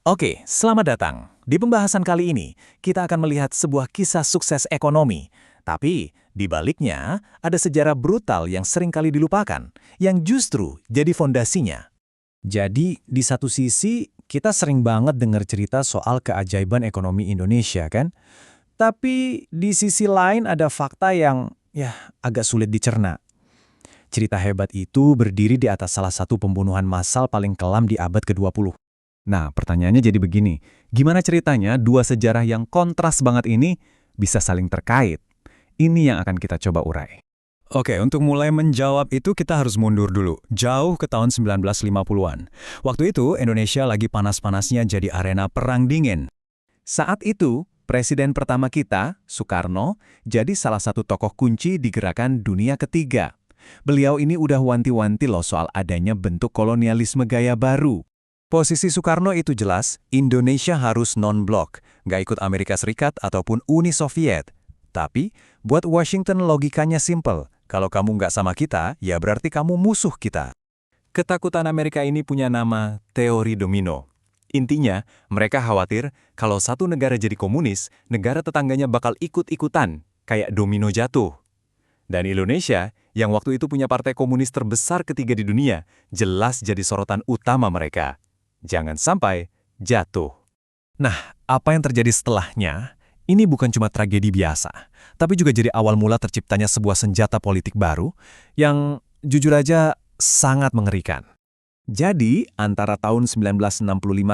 Oke, selamat datang. Di pembahasan kali ini, kita akan melihat sebuah kisah sukses ekonomi. Tapi, di baliknya, ada sejarah brutal yang sering kali dilupakan, yang justru jadi fondasinya. Jadi, di satu sisi, kita sering banget dengar cerita soal keajaiban ekonomi Indonesia, kan? Tapi, di sisi lain ada fakta yang, agak sulit dicerna. Cerita hebat itu berdiri di atas salah satu pembunuhan massal paling kelam di abad ke-20. Nah, pertanyaannya jadi begini, gimana ceritanya dua sejarah yang kontras banget ini bisa saling terkait? Ini yang akan kita coba urai. Oke, untuk mulai menjawab itu kita harus mundur dulu, jauh ke tahun 1950-an. Waktu itu, Indonesia lagi panas-panasnya jadi arena perang dingin. Saat itu, Presiden pertama kita, Soekarno, jadi salah satu tokoh kunci di gerakan dunia ketiga. Beliau ini udah wanti-wanti loh soal adanya bentuk kolonialisme gaya baru. Posisi Soekarno itu jelas, Indonesia harus non-blok, nggak ikut Amerika Serikat ataupun Uni Soviet. Tapi, buat Washington logikanya simple, kalau kamu nggak sama kita, ya berarti kamu musuh kita. Ketakutan Amerika ini punya nama teori domino. Intinya, mereka khawatir kalau satu negara jadi komunis, negara tetangganya bakal ikut-ikutan, kayak domino jatuh. Dan Indonesia, yang waktu itu punya partai komunis terbesar ketiga di dunia, jelas jadi sorotan utama mereka. Jangan sampai jatuh. Nah, apa yang terjadi setelahnya? Ini bukan cuma tragedi biasa, tapi juga jadi awal mula terciptanya sebuah senjata politik baru yang jujur aja sangat mengerikan. Jadi, antara tahun 1965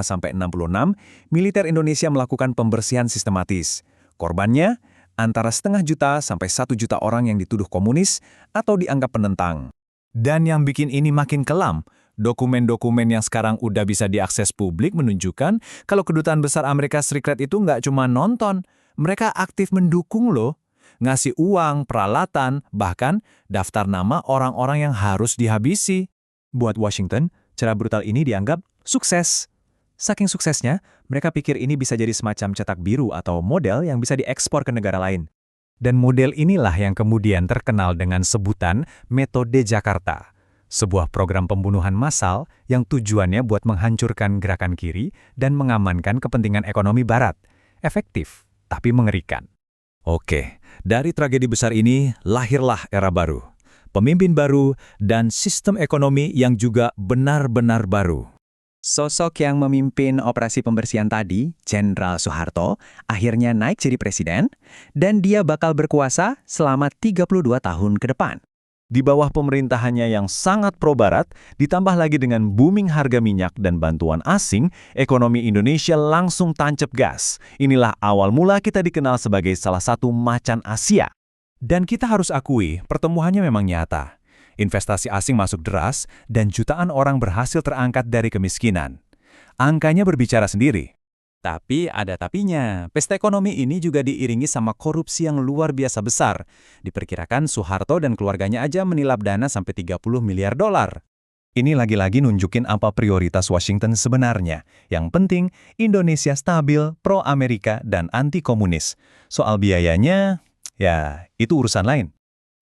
sampai 66, militer Indonesia melakukan pembersihan sistematis. Korbannya antara 0,5 juta sampai 1 juta orang yang dituduh komunis atau dianggap penentang. Dan yang bikin ini makin kelam, dokumen-dokumen yang sekarang udah bisa diakses publik menunjukkan kalau Kedutaan Besar Amerika Serikat itu nggak cuma nonton, mereka aktif mendukung loh, ngasih uang, peralatan, bahkan daftar nama orang-orang yang harus dihabisi. Buat Washington, cara brutal ini dianggap sukses. Saking suksesnya, mereka pikir ini bisa jadi semacam cetak biru atau model yang bisa diekspor ke negara lain. Dan model inilah yang kemudian terkenal dengan sebutan Metode Jakarta. Sebuah program pembunuhan massal yang tujuannya buat menghancurkan gerakan kiri dan mengamankan kepentingan ekonomi barat. Efektif, tapi mengerikan. Oke, dari tragedi besar ini lahirlah era baru. Pemimpin baru dan sistem ekonomi yang juga benar-benar baru. Sosok yang memimpin operasi pembersihan tadi, Jenderal Soeharto, akhirnya naik jadi presiden, dan dia bakal berkuasa selama 32 tahun ke depan. Di bawah pemerintahannya yang sangat pro-barat, ditambah lagi dengan booming harga minyak dan bantuan asing, ekonomi Indonesia langsung tancap gas. Inilah awal mula kita dikenal sebagai salah satu macan Asia. Dan kita harus akui, pertumbuhannya memang nyata. Investasi asing masuk deras, dan jutaan orang berhasil terangkat dari kemiskinan. Angkanya berbicara sendiri. Tapi ada tapinya, pesta ekonomi ini juga diiringi sama korupsi yang luar biasa besar. Diperkirakan Soeharto dan keluarganya aja menilap dana sampai 30 miliar dolar. Ini lagi-lagi nunjukin apa prioritas Washington sebenarnya. Yang penting, Indonesia stabil, pro-Amerika, dan anti-komunis. Soal biayanya, ya itu urusan lain.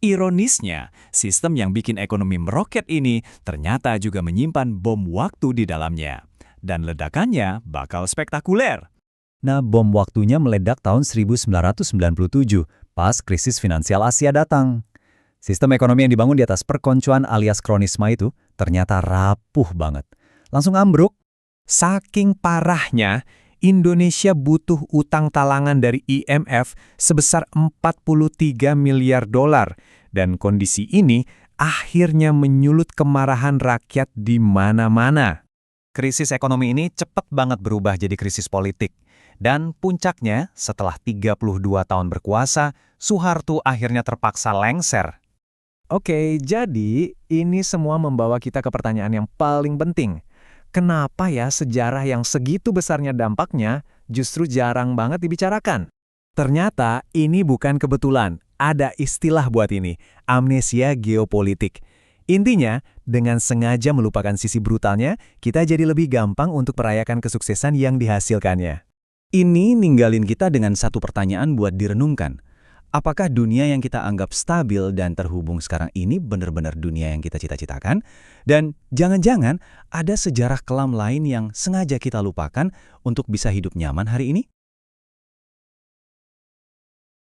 Ironisnya, sistem yang bikin ekonomi meroket ini ternyata juga menyimpan bom waktu di dalamnya. Dan ledakannya bakal spektakuler. Nah, bom waktunya meledak tahun 1997, pas krisis finansial Asia datang. Sistem ekonomi yang dibangun di atas perkoncoan alias kronisme itu ternyata rapuh banget. Langsung ambruk. Saking parahnya, Indonesia butuh utang talangan dari IMF sebesar 43 miliar dolar. Dan kondisi ini akhirnya menyulut kemarahan rakyat di mana-mana. Krisis ekonomi ini cepat banget berubah jadi krisis politik. Dan puncaknya, setelah 32 tahun berkuasa, Soeharto akhirnya terpaksa lengser. Oke, jadi ini semua membawa kita ke pertanyaan yang paling penting. Kenapa ya sejarah yang segitu besarnya dampaknya justru jarang banget dibicarakan? Ternyata ini bukan kebetulan, ada istilah buat ini, amnesia geopolitik. Intinya, dengan sengaja melupakan sisi brutalnya, kita jadi lebih gampang untuk merayakan kesuksesan yang dihasilkannya. Ini ninggalin kita dengan satu pertanyaan buat direnungkan. Apakah dunia yang kita anggap stabil dan terhubung sekarang ini benar-benar dunia yang kita cita-citakan? Dan jangan-jangan ada sejarah kelam lain yang sengaja kita lupakan untuk bisa hidup nyaman hari ini?